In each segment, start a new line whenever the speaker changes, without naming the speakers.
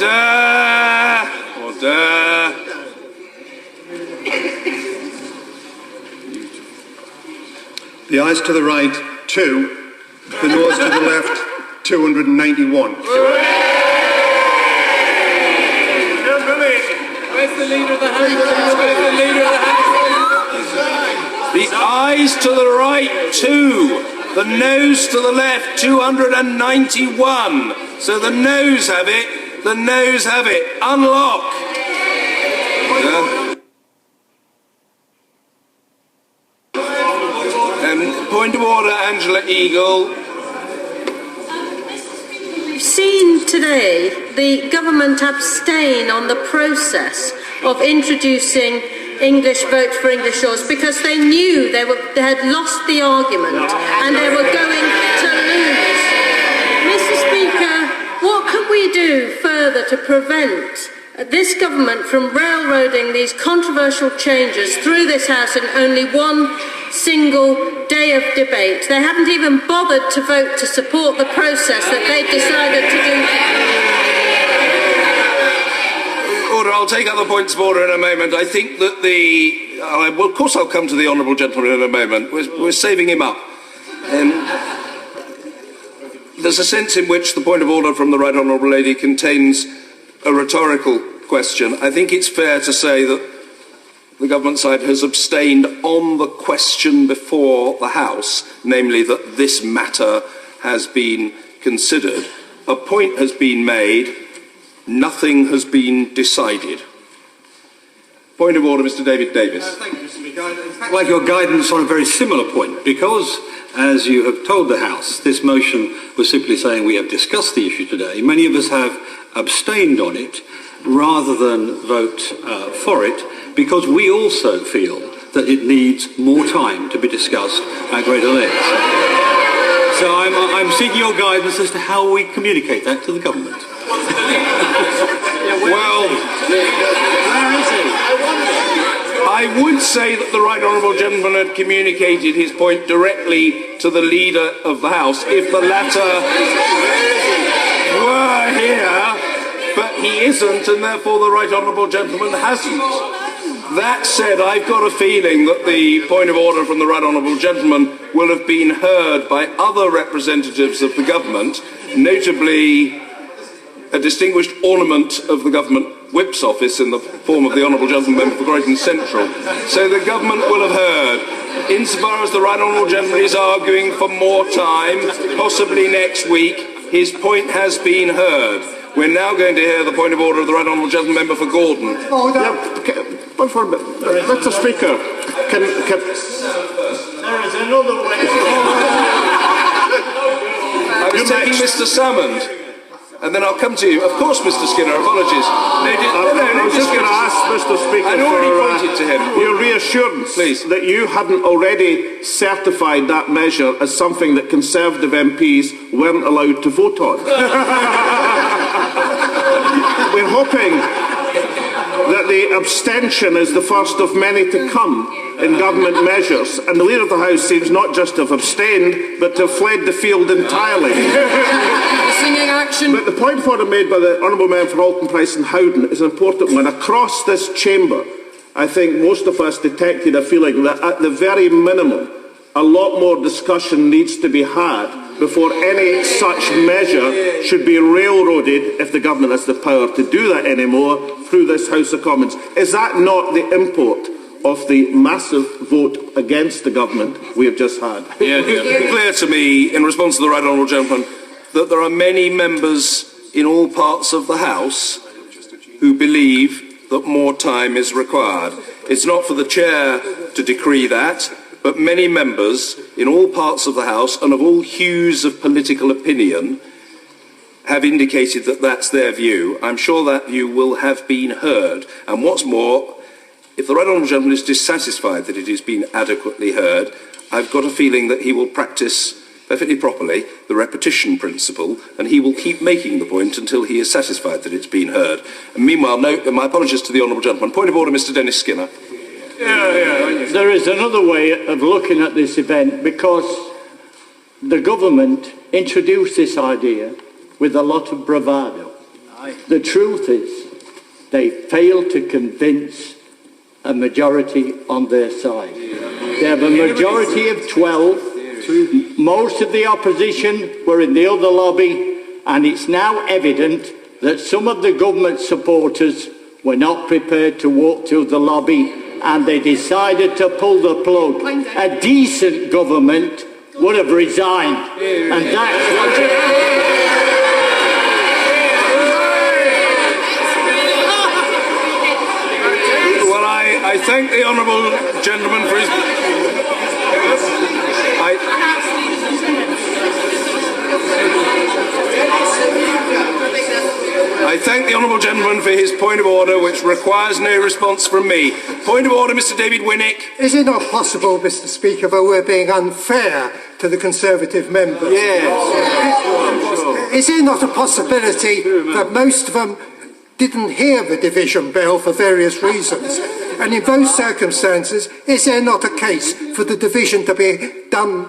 Order! Order!
The ayes to the right, 2. The noes to the left, 291.
Where's the leader of the House? Where's the leader of the House?
The ayes to the right, 2. The noes to the left, 291. So the noes have it. The noes have it. Unlock. Point of order, Angela Eagle.
We've seen today the government abstain on the process of introducing English vote for English laws because they knew they had lost the argument and they were going to lose. Mr. Speaker, what could we do further to prevent this government from railroading these controversial changes through this House in only one single day of debate? They haven't even bothered to vote to support the process that they decided to do.
Order, I'll take other points of order in a moment. I think that well, of course I'll come to the honourable gentleman in a moment. We're saving him up. There's a sense in which the point of order from the right honourable lady contains a rhetorical question. I think it's fair to say that the government side has abstained on the question before the House, namely that this matter has been considered. A point has been made, nothing has been decided. Point of order, Mr. David Davis.
Thank you, Mr. Speaker. I'd like your guidance on a very similar point, because, as you have told the House, this motion was simply saying we have discussed the issue today. Many of us have abstained on it rather than vote for it, because we also feel that it needs more time to be discussed at greater length. So I'm seeking your guidance as to how we communicate that to the government.
Well,
Where is he?
I would say that the right honourable gentleman had communicated his point directly to the leader of the House if the latter were here, but he isn't, and therefore the right honourable gentleman hasn't. That said, I've got a feeling that the point of order from the right honourable gentleman will have been heard by other representatives of the government, notably a distinguished ornament of the government whip's office in the form of the honourable gentleman member for Croydon Central. So the government will have heard. Insofar as the right honourable gentleman is arguing for more time, possibly next week, his point has been heard. We're now going to hear the point of order of the right honourable gentleman member for Gordon.
Mr. Speaker, can...
There is another way.
I was taking Mr. Salmond, and then I'll come to you. Of course, Mr. Skinner, apologies.
I was just going to ask Mr. Speaker
I'd already pointed to him.
Your reassurance
Please.
that you hadn't already certified that measure as something that Conservative MPs weren't allowed to vote on. We're hoping that the abstention is the first of many to come in government measures, and the Leader of the House seems not just to have abstained, but to have fled the field entirely.
Singing action.
But the point of order made by the Honourable Member for Alton Price and Howden is an important one. Across this chamber, I think most of us detected a feeling that at the very minimum, a lot more discussion needs to be had before any such measure should be railroaded, if the government has the power to do that anymore, through this House of Commons. Is that not the import of the massive vote against the government we have just had?
Yeah, it's clear to me, in response to the right honourable gentleman, that there are many members in all parts of the House who believe that more time is required. It's not for the chair to decree that, but many members in all parts of the House and of all hues of political opinion have indicated that that's their view. I'm sure that view will have been heard. And what's more, if the right honourable gentleman is dissatisfied that it has been adequately heard, I've got a feeling that he will practice perfectly properly the repetition principle, and he will keep making the point until he is satisfied that it's been heard. And meanwhile, my apologies to the honourable gentleman. Point of order, Mr. Dennis Skinner.
There is another way of looking at this event, because the government introduced this idea with a lot of bravado. The truth is, they failed to convince a majority on their side. They have a majority of 12. Most of the opposition were in the other lobby, and it's now evident that some of the government supporters were not prepared to walk through the lobby, and they decided to pull the plug. A decent government would have resigned, and that's what...
Well, I thank the honourable gentleman for his... I thank the honourable gentleman for his point of order, which requires no response from me. Point of order, Mr David Winnick.
Is it not possible, Mr Speaker, that we're being unfair to the Conservative members?
Yes.
Is there not a possibility that most of them didn't hear the division bill for various reasons? And in those circumstances, is there not a case for the division to be done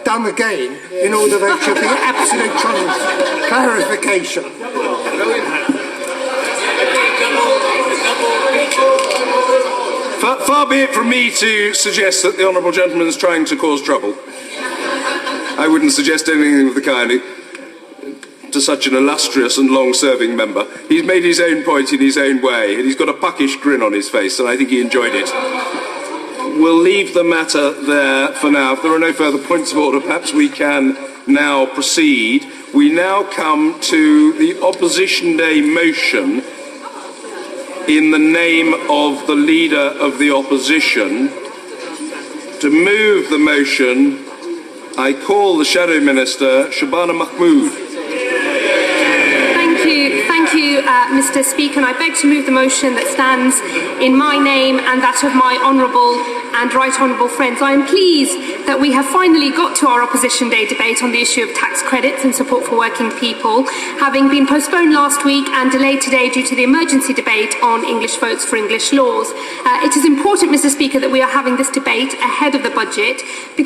done again in order that there should be absolute clarification?
Far be it from me to suggest that the honourable gentleman is trying to cause trouble. I wouldn't suggest anything of the kind to such an illustrious and long-serving member. He's made his own point in his own way, and he's got a puckish grin on his face, and I think he enjoyed it. We'll leave the matter there for now. If there are no further points of order, perhaps we can now proceed. We now come to the Opposition Day motion in the name of the Leader of the Opposition. To move the motion, I call the Shadow Minister, Shabana Mahmood.
Thank you, Mr Speaker, and I beg to move the motion that stands in my name and that of my honourable and right honourable friends. I am pleased that we have finally got to our Opposition Day debate on the issue of tax credits and support for working people, having been postponed last week and delayed today due to the emergency debate on English votes for English laws. It is important, Mr Speaker, that we are having this debate ahead of the budget, because